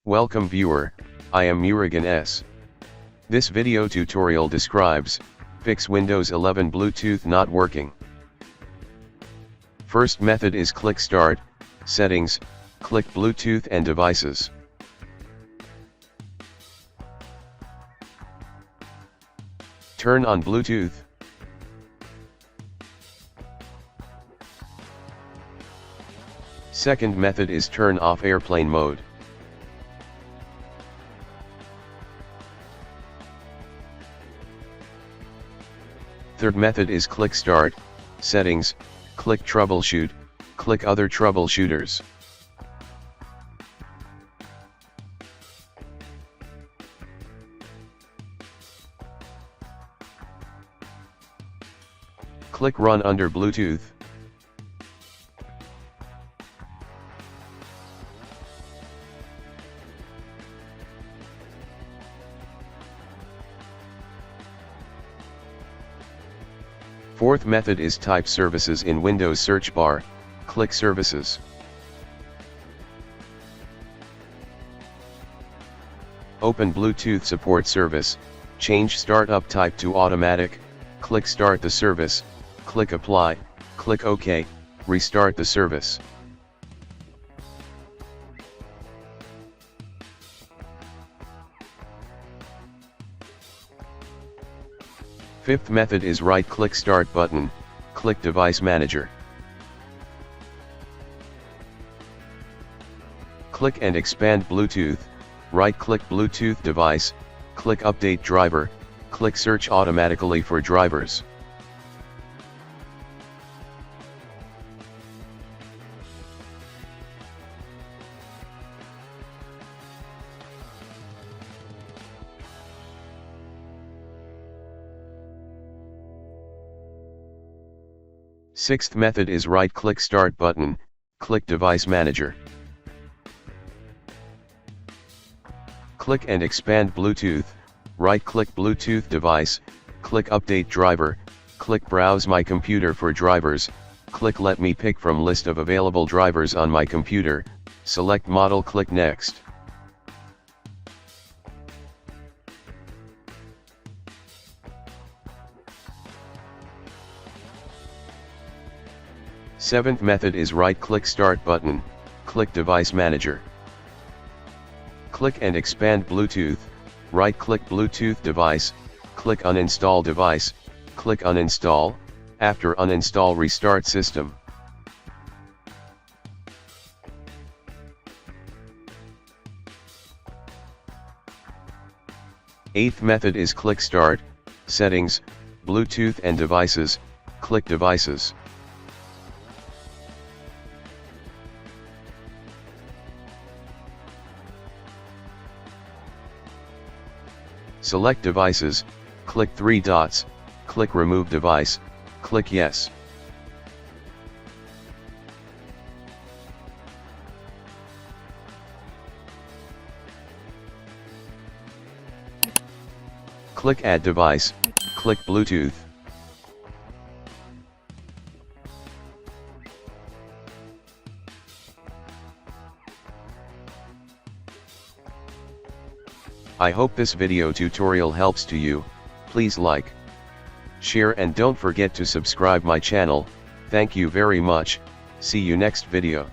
Welcome viewer, I am Murugan S. This video tutorial describes, fix Windows 11 Bluetooth not working. First method is click Start, Settings, click Bluetooth and Devices. Turn on Bluetooth. Second method is turn off airplane mode. Third method is click Start, Settings, click Troubleshoot, click Other Troubleshooters. Click Run under Bluetooth. Fourth method is type Services in Windows search bar, click Services. Open Bluetooth Support Service, change Startup type to Automatic, click Start the service, click Apply, click OK, restart the service. Fifth method is right-click Start button, click Device Manager. Click and expand Bluetooth, right-click Bluetooth device, click Update Driver, click Search automatically for drivers. Sixth method is right-click Start button, click Device Manager. Click and expand Bluetooth, right-click Bluetooth device, click Update Driver, click Browse My Computer for drivers, click Let me pick from list of available drivers on my computer, select model, click Next. Seventh method is right-click Start button, click Device Manager. Click and expand Bluetooth, right-click Bluetooth device, click Uninstall device, click Uninstall, after uninstall restart system. Eighth method is click Start, Settings, Bluetooth and Devices, click Devices. Select Devices, click three dots, click Remove Device, click Yes. Click Add Device, click Bluetooth. I hope this video tutorial helps to you. Please like, share and don't forget to subscribe my channel. Thank you very much. See you next video.